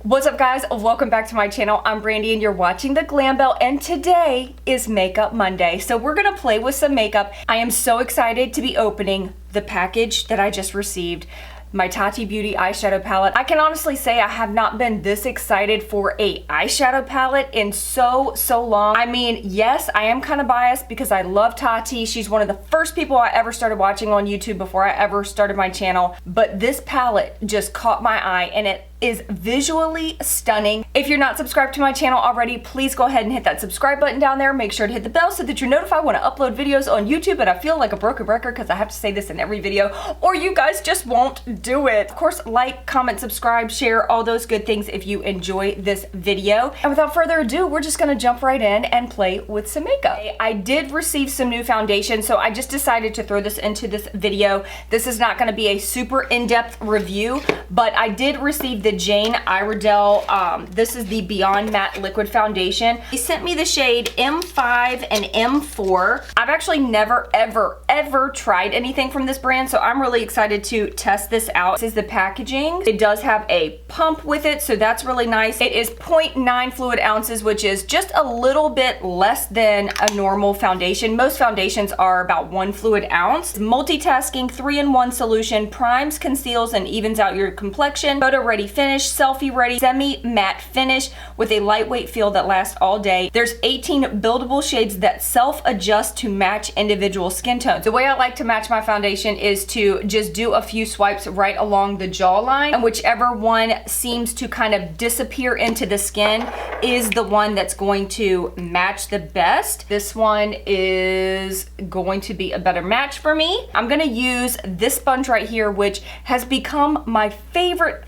What's up guys? Welcome back to my channel. I'm Brandy and you're watching the Glam Belle, and today is Makeup Monday. So we're gonna play with some makeup. I am so excited to be opening the package that I just received. My Tati Beauty eyeshadow palette. I can honestly say I have not been this excited for a eyeshadow palette in so long. I mean, yes, I am kind of biased because I love Tati. She's one of the first people I ever started watching on YouTube before I ever started my channel. But this palette just caught my eye and it is visually stunning. If you're not subscribed to my channel already, please go ahead and hit that subscribe button down there. Make sure to hit the bell so that you're notified when I upload videos on YouTube. And I feel like a broken record because I have to say this in every video or you guys just won't do it. Of course, like, comment, subscribe, share, all those good things if you enjoy this video. And without further ado, we're just gonna jump right in and play with some makeup. I did receive some new foundation, so I just decided to throw this into this video. This is not gonna be a super in-depth review, but I did receive the Jane Iredale, this is the Beyond Matte Liquid Foundation. They sent me the shade M5 and M4. I've actually never, ever tried anything from this brand, so I'm really excited to test this out. This is the packaging. It does have a pump with it, so that's really nice. It is 0.9 fluid ounces, which is just a little bit less than a normal foundation. Most foundations are about 1 fluid ounce. Multitasking 3-in-1 solution, primes, conceals, and evens out your complexion. Photo ready finish, selfie ready, semi-matte finish with a lightweight feel that lasts all day. There's 18 buildable shades that self-adjust to match individual skin tones. The way I like to match my foundation is to just do a few swipes right along the jawline, and whichever one seems to kind of disappear into the skin is the one that's going to match the best. This one is going to be a better match for me. I'm gonna use this sponge right here, which has become my favorite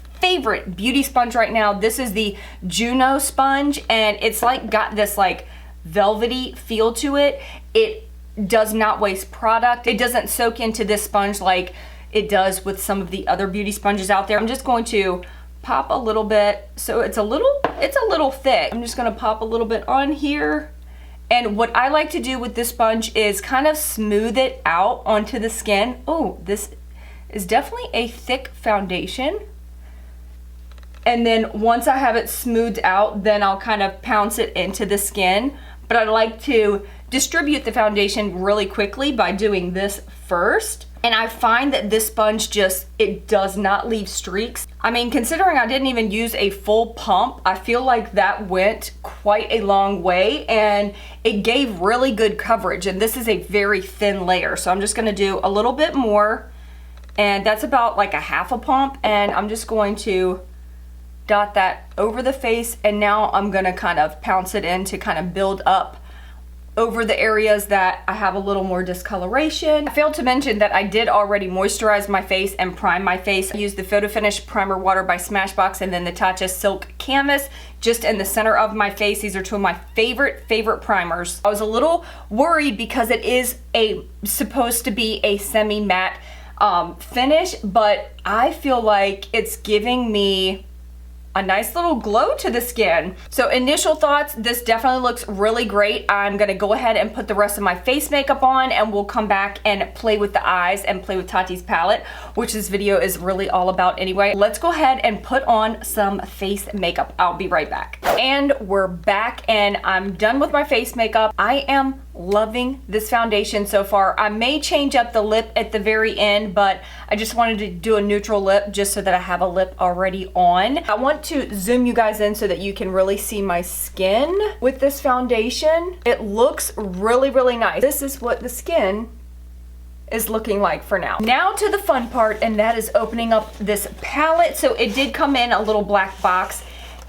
beauty sponge right now. This is the Juno sponge, and it's like got this like velvety feel to it. It does not waste product. It doesn't soak into this sponge like it does with some of the other beauty sponges out there. I'm just going to pop a little bit, so it's a little thick. I'm just gonna pop a little bit on here. And what I like to do with this sponge is kind of smooth it out onto the skin. Oh, this is definitely a thick foundation. And then once I have it smoothed out, then I'll kind of pounce it into the skin. But I like to distribute the foundation really quickly by doing this first. And I find that this sponge it does not leave streaks. I mean, considering I didn't even use a full pump, I feel like that went quite a long way and it gave really good coverage. And this is a very thin layer. So I'm just gonna do a little bit more, and that's about like a half a pump. And I'm just going to dot that over the face, and now I'm gonna kind of pounce it in to kind of build up over the areas that I have a little more discoloration. I failed to mention that I did already moisturize my face and prime my face. I used the Photo Finish Primer Water by Smashbox and then the Tacha Silk Canvas just in the center of my face. These are two of my favorite primers. I was a little worried because it is supposed to be a semi-matte finish, but I feel like it's giving me a nice little glow to the skin. So initial thoughts, this definitely looks really great. I'm gonna go ahead and put the rest of my face makeup on, and we'll come back and play with the eyes and play with Tati's palette, which this video is really all about anyway. Let's go ahead and put on some face makeup. I'll be right back. And we're back, and I'm done with my face makeup. I am loving this foundation so far. I may change up the lip at the very end, but I just wanted to do a neutral lip just so that I have a lip already on. I want to zoom you guys in so that you can really see my skin with this foundation. It looks really nice. This is what the skin is looking like for now. Now to the fun part, and that is opening up this palette. So it did come in a little black box,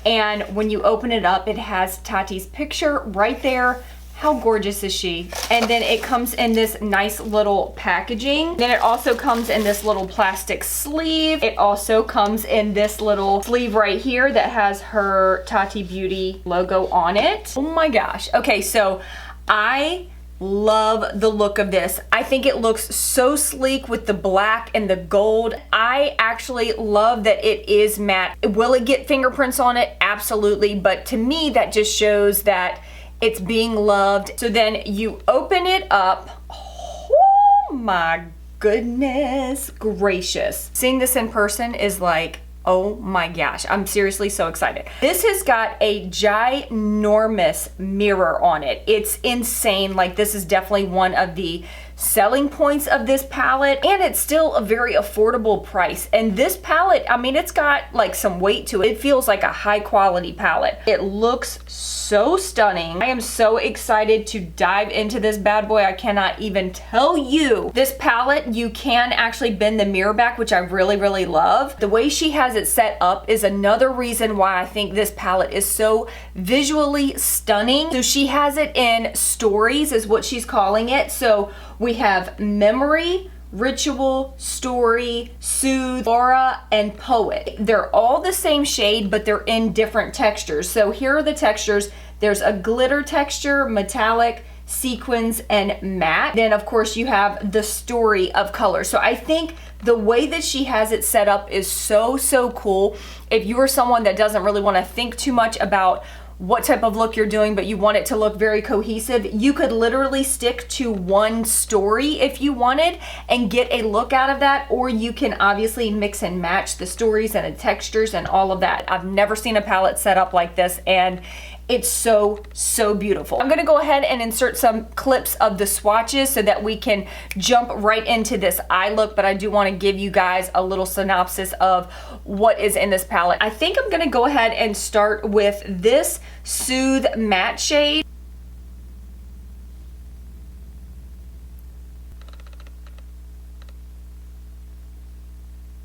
and when you open it up, it has Tati's picture right there. How gorgeous is she? And then it comes in this nice little packaging. Then it also comes in this little plastic sleeve. It also comes in this little sleeve right here that has her Tati Beauty logo on it. Oh my gosh. Okay, so I love the look of this. I think it looks so sleek with the black and the gold. I actually love that it is matte. Will it get fingerprints on it? Absolutely. But to me, that just shows that it's being loved. So then you open it up. Oh my goodness gracious. Seeing this in person is like Oh my gosh, I'm seriously so excited. This has got a ginormous mirror on it. It's insane. Like, this is definitely one of the selling points of this palette, and it's still a very affordable price. And this palette, I mean, it's got like some weight to it. It feels like a high quality palette. It looks so stunning. I am so excited to dive into this bad boy. I cannot even tell you. This palette, you can actually bend the mirror back, which I really, really love. The way she has it set up is another reason why I think this palette is so visually stunning. So she has it in stories, is what she's calling it. So we have memory, ritual, story, soothe, aura, and poet. They're all the same shade, but they're in different textures. So here are the textures. There's a glitter texture, metallic, sequins, and matte. Then of course you have the story of color. So I think the way that she has it set up is so, so cool. If you are someone that doesn't really want to think too much about what type of look you're doing, but you want it to look very cohesive, you could literally stick to one story if you wanted and get a look out of that, or you can obviously mix and match the stories and the textures and all of that. I've never seen a palette set up like this, and it's so, so beautiful. I'm gonna go ahead and insert some clips of the swatches so that we can jump right into this eye look, but I do wanna give you guys a little synopsis of what is in this palette. I think I'm gonna go ahead and start with this Soothe Matte shade.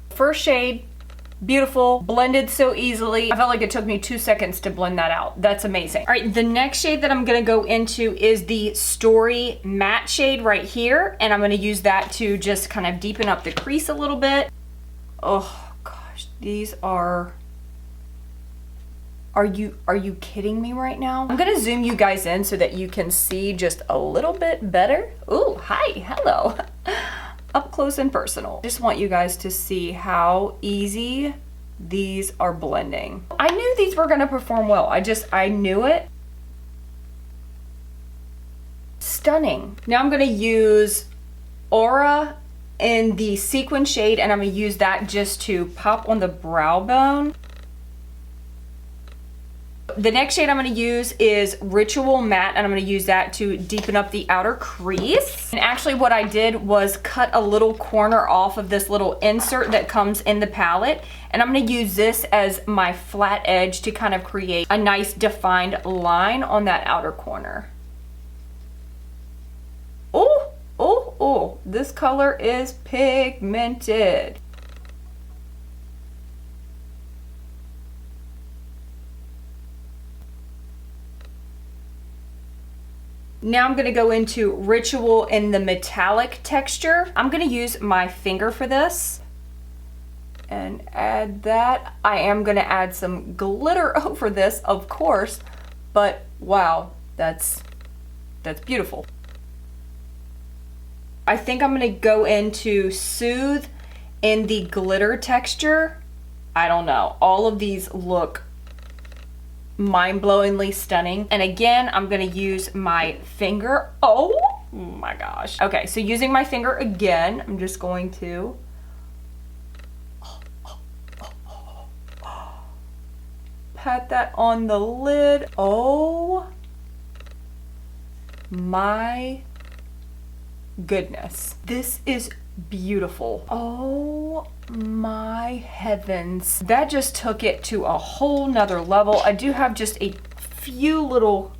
First shade, beautiful, blended so easily. I felt like it took me 2 seconds to blend that out. That's amazing. All right, the next shade that I'm gonna go into is the Story Matte shade right here, and I'm gonna use that to just kind of deepen up the crease a little bit. Oh gosh, these are you kidding me right now? I'm gonna zoom you guys in so that you can see just a little bit better. Ooh, hi, hello. Up close and personal. Just want you guys to see how easy these are blending. I knew these were gonna perform well. I knew it. Stunning. Now I'm gonna use Aura in the sequin shade, and I'm gonna use that just to pop on the brow bone. The next shade I'm going to use is Ritual Matte, and I'm going to use that to deepen up the outer crease. And actually what I did was cut a little corner off of this little insert that comes in the palette, and I'm going to use this as my flat edge to kind of create a nice defined line on that outer corner. Oh, oh, oh, this color is pigmented. Now I'm gonna go into Ritual in the metallic texture. I'm gonna use my finger for this and add that. I am gonna add some glitter over this, of course, but wow, that's beautiful. I think I'm gonna go into Soothe in the glitter texture. I don't know, all of these look mind-blowingly stunning. And again, I'm gonna use my finger. Oh my gosh. Okay, so using my finger again, I'm just going to pat that on the lid. Oh my goodness. This is beautiful. Oh my heavens. That just took it to a whole nother level. I do have just a few little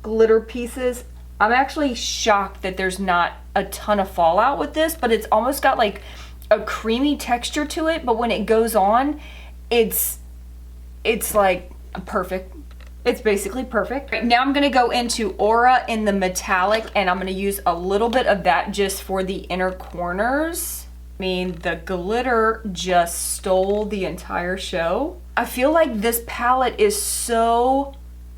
glitter pieces. I'm actually shocked that there's not a ton of fallout with this, but it's almost got like a creamy texture to it, but when it goes on, it's like perfect. It's basically perfect. Right, now I'm gonna go into Aura in the metallic, and I'm gonna use a little bit of that just for the inner corners. I mean, the glitter just stole the entire show. I feel like this palette is so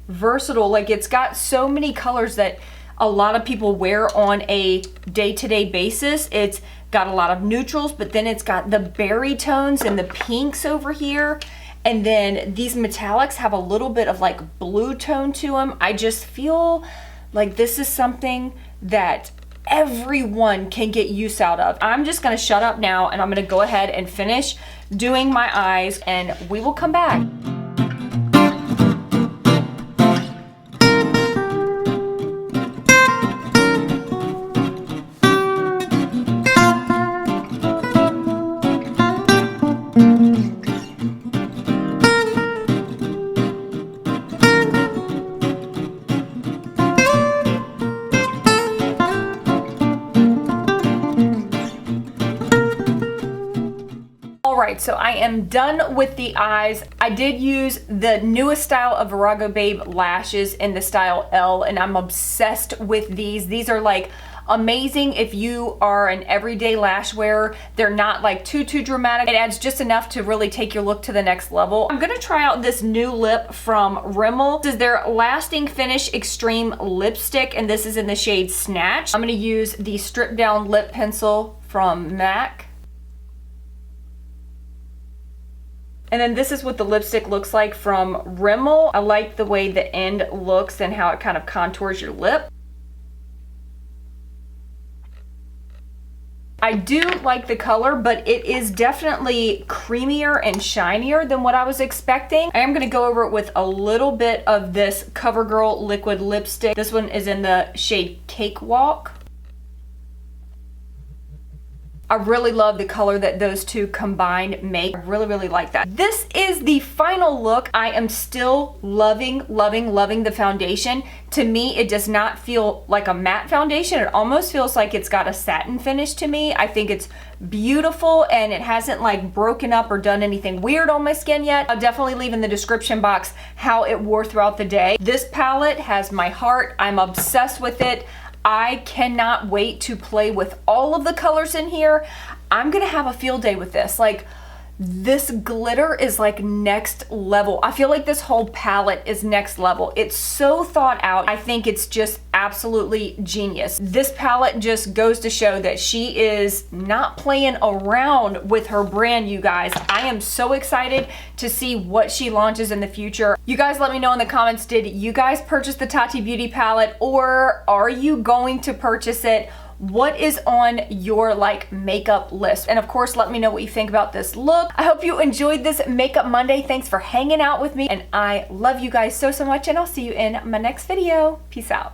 versatile. Like, it's got so many colors that a lot of people wear on a day-to-day basis. It's got a lot of neutrals, but then it's got the berry tones and the pinks over here. And then these metallics have a little bit of like blue tone to them. I just feel like this is something that everyone can get use out of. I'm just gonna shut up now, and I'm gonna go ahead and finish doing my eyes, and we will come back. Alright, so I am done with the eyes. I did use the newest style of Virago Babe lashes in the style L, and I'm obsessed with these. These are like amazing if you are an everyday lash wearer. They're not like too dramatic. It adds just enough to really take your look to the next level. I'm gonna try out this new lip from Rimmel. This is their Lasting Finish Extreme Lipstick, and this is in the shade Snatched. I'm gonna use the Strip Down Lip Pencil from MAC. And then this is what the lipstick looks like from Rimmel. I like the way the end looks and how it kind of contours your lip. I do like the color, but it is definitely creamier and shinier than what I was expecting. I am gonna go over it with a little bit of this Covergirl liquid lipstick. This one is in the shade Cakewalk. I really love the color that those two combined make. I really like that. This is the final look. I am still loving the foundation. To me, it does not feel like a matte foundation. It almost feels like it's got a satin finish to me. I think it's beautiful, and it hasn't like broken up or done anything weird on my skin yet. I'll definitely leave in the description box how it wore throughout the day. This palette has my heart. I'm obsessed with it. I cannot wait to play with all of the colors in here. I'm gonna have a field day with this. Like, this glitter is like next level. I feel like this whole palette is next level. It's so thought out. I think it's just absolutely genius. This palette just goes to show that she is not playing around with her brand, you guys. I am so excited to see what she launches in the future. You guys let me know in the comments, did you guys purchase the Tati Beauty palette, or are you going to purchase it? What is on your like makeup list? And of course, let me know what you think about this look. I hope you enjoyed this Makeup Monday. Thanks for hanging out with me, and I love you guys so much, and I'll see you in my next video. Peace out.